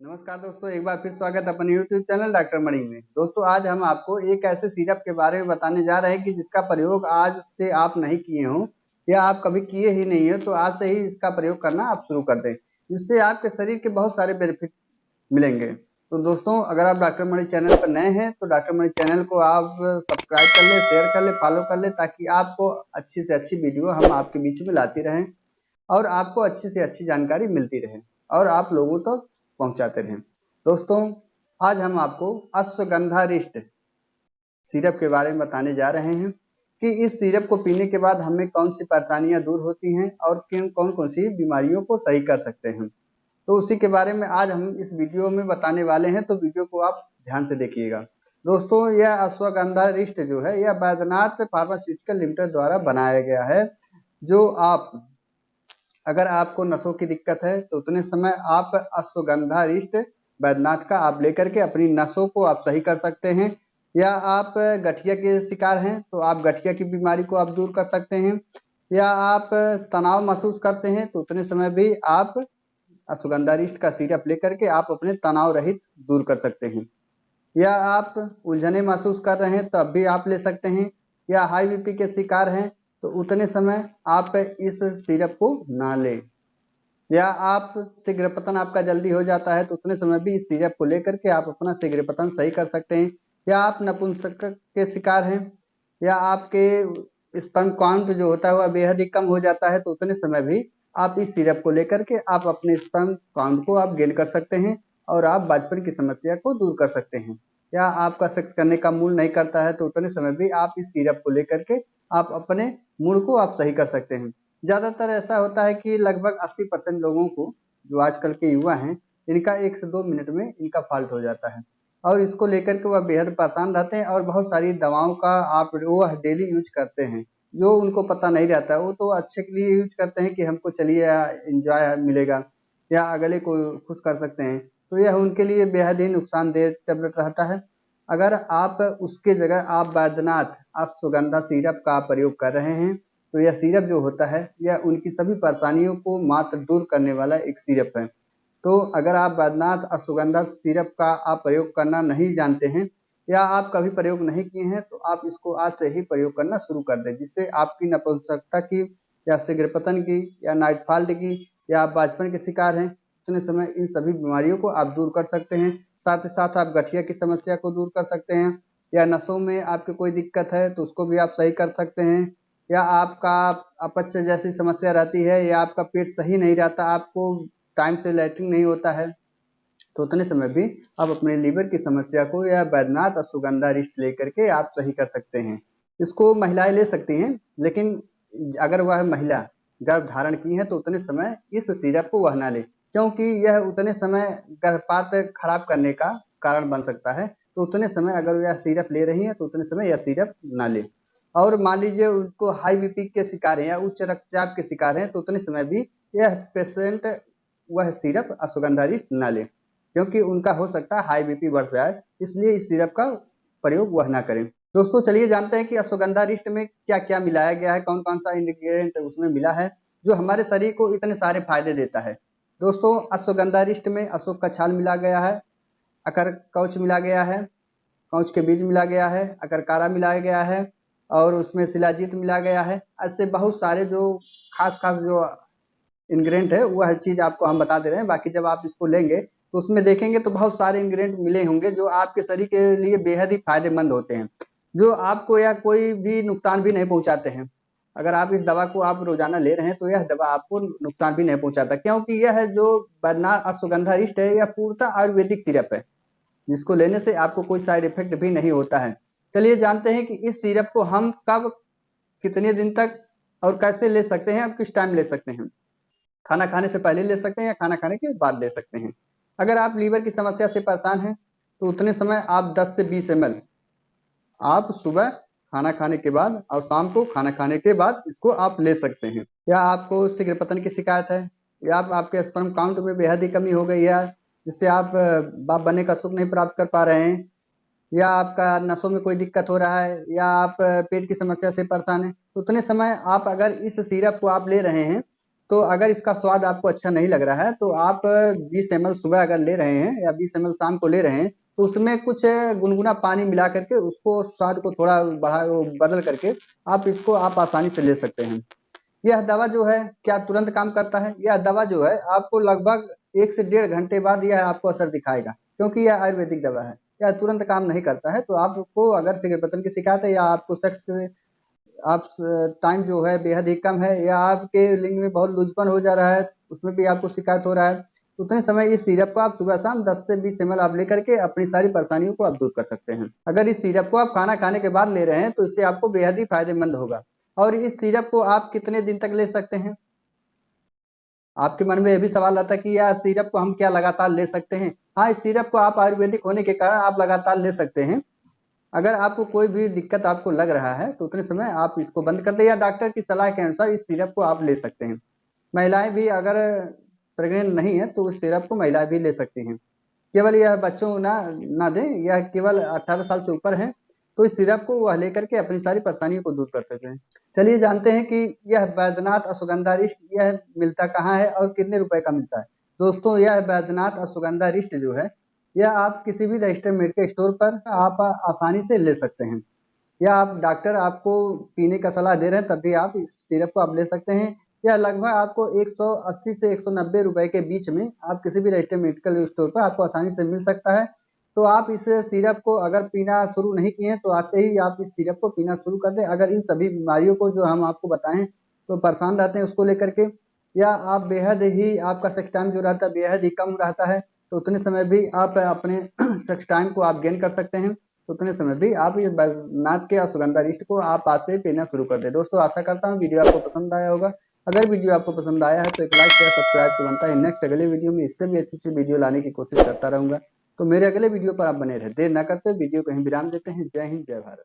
नमस्कार दोस्तों, एक बार फिर स्वागत है अपने YouTube चैनल डॉक्टर मणि में। दोस्तों, आज हम आपको एक ऐसे सिरप के बारे में बताने जा रहे हैं कि जिसका प्रयोग आज से आप नहीं किए हों या आप कभी किए ही नहीं हो, तो आज से ही इसका प्रयोग करना आप शुरू कर दें। इससे आपके शरीर के बहुत सारे बेनिफिट मिलेंगे। तो दोस्तों, अगर आप डॉक्टर मणि चैनल पर नए हैं तो डॉक्टर मणि चैनल को आप सब्सक्राइब कर लें, शेयर कर लें, फॉलो कर लें, ताकि आपको अच्छी से अच्छी वीडियो हम आपके बीच में लाती रहें और आपको अच्छी से अच्छी जानकारी मिलती रहे और आप लोगों तक पहुंचाते रहें। दोस्तों, आज हम आपको अश्वगंधारिष्ट सिरप के बारे में बताने जा रहे हैं कि इस सिरप को पीने के बाद हमें कौन सी परेशानियां दूर होती हैं और किन कौन कौन सी बीमारियों को सही कर सकते हैं। तो उसी के बारे में आज हम इस वीडियो में बताने वाले हैं, तो वीडियो को आप ध्यान से देखिएगा। दोस्तों, यह अश्वगंधारिष्ट जो है यह बैद्यनाथ फार्मास्यूटिकल लिमिटेड द्वारा बनाया गया है। जो आप अगर आपको नसों की दिक्कत है तो उतने समय आप अश्वगंधारिष्ट बैद्यनाथ का आप लेकर के अपनी नसों को आप सही कर सकते हैं, या आप गठिया के शिकार हैं तो आप गठिया की बीमारी को आप दूर कर सकते हैं, या आप तनाव महसूस करते हैं तो उतने समय भी आप अश्वगंधारिष्ट का सिरप लेकर के आप अपने तनाव रहित दूर कर सकते हैं, या आप उलझने महसूस कर रहे हैं तब भी आप ले सकते हैं, या हाई बीपी के शिकार हैं तो उतने समय आप इस सिरप को ना लें, या आप शीघ्र पतन आपका जल्दी हो जाता है तो उतने समय भी इस सिरप को लेकर के आप अपना शीघ्र पतन सही कर सकते हैं, या आप नपुंसक के शिकार हैं या आपके स्पर्म काउंट जो होता है वह बेहद ही कम हो जाता है तो उतने समय भी आप इस सिरप को लेकर के आप अपने स्पर्म काउंट को आप गेन कर सकते हैं और आप बचपन की समस्या को दूर कर सकते हैं, या आपका सेक्स करने का मूड नहीं करता है तो उतने समय भी आप इस सिरप को लेकर के आप अपने मूड को आप सही कर सकते हैं। ज्यादातर ऐसा होता है कि लगभग 80% लोगों को, जो आजकल के युवा हैं, इनका 1 से 2 मिनट में इनका फाल्ट हो जाता है और इसको लेकर के वह बेहद परेशान रहते हैं और बहुत सारी दवाओं का आप वो डेली यूज करते हैं, जो उनको पता नहीं रहता है। वो तो अच्छे के लिए यूज करते हैं कि हमको चलिए एंजॉय मिलेगा या अगले को खुश कर सकते हैं, तो यह उनके लिए बेहद ही नुकसानदेह टेबलेट रहता है। अगर आप उसके जगह आप बैद्यनाथ अश्वगंधा सिरप का प्रयोग कर रहे हैं तो यह सिरप जो होता है यह उनकी सभी परेशानियों को मात्र दूर करने वाला एक सिरप है। तो अगर आप बैद्यनाथ अश्वगंधा सिरप का आप प्रयोग करना नहीं जानते हैं या आप कभी प्रयोग नहीं किए हैं तो आप इसको आज से ही प्रयोग करना शुरू कर दें, जिससे आपकी नपुंसकता की या शीघ्र पतन की या नाइट फॉल्ट की या आप बचपन के शिकार हैं उतने समय इन सभी बीमारियों को आप दूर कर सकते हैं। साथ ही साथ आप गठिया की समस्या को दूर कर सकते हैं, या नसों में आपकी कोई दिक्कत है तो उसको भी आप सही कर सकते हैं, या आपका अपच जैसी समस्या रहती है या आपका पेट सही नहीं रहता, आपको टाइम से लैट्रिन नहीं होता है, तो उतने समय भी आप अपने लीवर की समस्या को या बैद्यनाथ अश्वगंधारिष्ट लेकर के आप सही कर सकते हैं। इसको महिलाएं ले सकती हैं, लेकिन अगर वह महिला गर्भ धारण की है तो उतने समय इस सिरप को वह ना ले, क्योंकि यह उतने समय गर्भपात खराब करने का कारण बन सकता है। तो उतने समय अगर यह सिरप ले रही है तो उतने समय यह सिरप ना ले। और मान लीजिए उनको हाई बीपी के शिकार है या उच्च रक्तचाप के शिकार है तो उतने समय भी यह पेशेंट वह सिरप अश्वगंधारिष्ट ना ले, क्योंकि उनका हो सकता है हाई बीपी बढ़ जाए, इसलिए इस सिरप का प्रयोग वह ना करें। दोस्तों, चलिए जानते हैं कि अश्वगंधारिष्ट में क्या क्या मिलाया गया है, कौन कौन सा इंग्रेडिएंट उसमें मिला है जो हमारे शरीर को इतने सारे फायदे देता है। दोस्तों, अश्वगंधारिष्ट में अशोक का छाल मिला गया है, अकर कवच मिला गया है, कवच के बीज मिला गया है, अकरकारा मिलाया गया है और उसमें शिलाजीत मिला गया है। ऐसे बहुत सारे जो खास खास जो इंग्रेडिएंट है वह चीज आपको हम बता दे रहे हैं। बाकी जब आप इसको लेंगे तो उसमें देखेंगे तो बहुत सारे इंग्रेडिएंट मिले होंगे जो आपके शरीर के लिए बेहद ही फायदेमंद होते हैं, जो आपको या कोई भी नुकसान भी नहीं पहुंचाते हैं। अगर आप इस दवा को आप रोजाना ले रहे हैं तो यह दवा आपको नुकसान भी नहीं पहुंचाता, क्योंकि यह जो बैद्यनाथ अश्वगंधारिष्ट है यह पूर्णतः आयुर्वेदिक सिरप है, जिसको लेने से आपको कोई साइड इफेक्ट भी नहीं होता है। चलिए जानते हैं कि इस सिरप को हम कब, कितने दिन तक और कैसे ले सकते हैं और किस टाइम ले सकते हैं। खाना खाने से पहले ले सकते हैं या खाना खाने के बाद ले सकते हैं। अगर आप लीवर की समस्या से परेशान हैं तो उतने समय आप 10 से 20 ml आप सुबह खाना खाने के बाद और शाम को खाना खाने के बाद इसको आप ले सकते हैं। या आपको शीघ्र पतन की शिकायत है, या आपके स्पर्म काउंट में बेहद ही कमी हो गई है जिससे आप बाप बनने का सुख नहीं प्राप्त कर पा रहे हैं, या आपका नसों में कोई दिक्कत हो रहा है, या आप पेट की समस्या से परेशान हैं, तो उतने समय आप अगर इस सिरप को आप ले रहे हैं तो अगर इसका स्वाद आपको अच्छा नहीं लग रहा है तो आप 20 ml सुबह अगर ले रहे हैं या 20 ml शाम को ले रहे हैं, तो उसमें कुछ गुनगुना पानी मिला करके उसको स्वाद को थोड़ा बदल करके आप इसको आप आसानी से ले सकते हैं। यह दवा जो है क्या तुरंत काम करता है? यह दवा जो है आपको लगभग 1 से 1.5 घंटे बाद यह आपको असर दिखाएगा, क्योंकि यह आयुर्वेदिक दवा है। यह तुरंत काम नहीं करता है। तो आपको अगर सिगरेट की शिकायत है या आपको सेक्स आप टाइम जो है बेहद ही कम है या आपके लिंग में बहुत लूजपन हो जा रहा है, उसमें भी आपको शिकायत हो रहा है, तो उतने समय इस सिरप को आप सुबह शाम 10 से 20 ml आप लेकर के अपनी सारी परेशानियों को आप दूर कर सकते हैं। अगर इस सिरप को आप खाना खाने के बाद ले रहे हैं तो इससे आपको बेहद ही फायदेमंद होगा। और इस सिरप को आप कितने दिन तक ले सकते हैं? आपके मन में यह भी सवाल आता है कि यह सिरप को हम क्या लगातार ले सकते हैं? हाँ, इस सिरप को आप आयुर्वेदिक होने के कारण आप लगातार ले सकते हैं। अगर आपको कोई भी दिक्कत आपको लग रहा है तो उतने समय आप इसको बंद कर दें या डॉक्टर की सलाह के अनुसार इस सिरप को आप ले सकते हैं। महिलाएं भी अगर प्रेग्नेंट नहीं है तो उस सिरप को महिलाएं भी ले सकती हैं। केवल यह बच्चों को ना ना दें, यह केवल 18 साल से ऊपर है, तो इस सिरप को वह लेकर के अपनी सारी परेशानियों को दूर कर सकते हैं। चलिए जानते हैं कि यह बैद्यनाथ अश्वगंधा रिष्ट यह मिलता कहाँ है और कितने रुपए का मिलता है। दोस्तों, यह बैद्यनाथ अश्वगंधा रिष्ट जो है यह आप किसी भी रजिस्टर्ड मेडिकल स्टोर पर आप आसानी से ले सकते हैं, या आप डॉक्टर आपको पीने का सलाह दे रहे हैं तब भी आप इस सिरप को आप ले सकते हैं। यह लगभग आपको 180 से 190 रुपए के बीच में आप किसी भी रजिस्टर्ड मेडिकल स्टोर पर आपको आसानी से मिल सकता है। तो आप इस सिरप को अगर पीना शुरू नहीं किए हैं तो आज से ही आप इस सिरप को पीना शुरू कर दें। अगर इन सभी बीमारियों को जो हम आपको बताएं तो परेशान रहते हैं उसको लेकर के, या आप बेहद ही आपका सेक्स टाइम जो रहता है बेहद ही कम रहता है, तो उतने समय भी आप अपने सेक्स टाइम को आप गेन कर सकते हैं। तो उतने समय भी आप ये बैद्यनाथ के अश्वगंधा रिष्ट को आप आज से पीना शुरू कर दें। दोस्तों, आशा करता हूँ वीडियो आपको पसंद आया होगा। अगर वीडियो आपको पसंद आया है तो एक लाइक शेयर सब्सक्राइब तो बनता है। नेक्स्ट अगले वीडियो में इससे भी अच्छी वीडियो लाने की कोशिश करता रहूंगा। तो मेरे अगले वीडियो पर आप बने रहे। देर न करते वीडियो को यहीं विराम देते हैं। जय हिंद, जय भारत।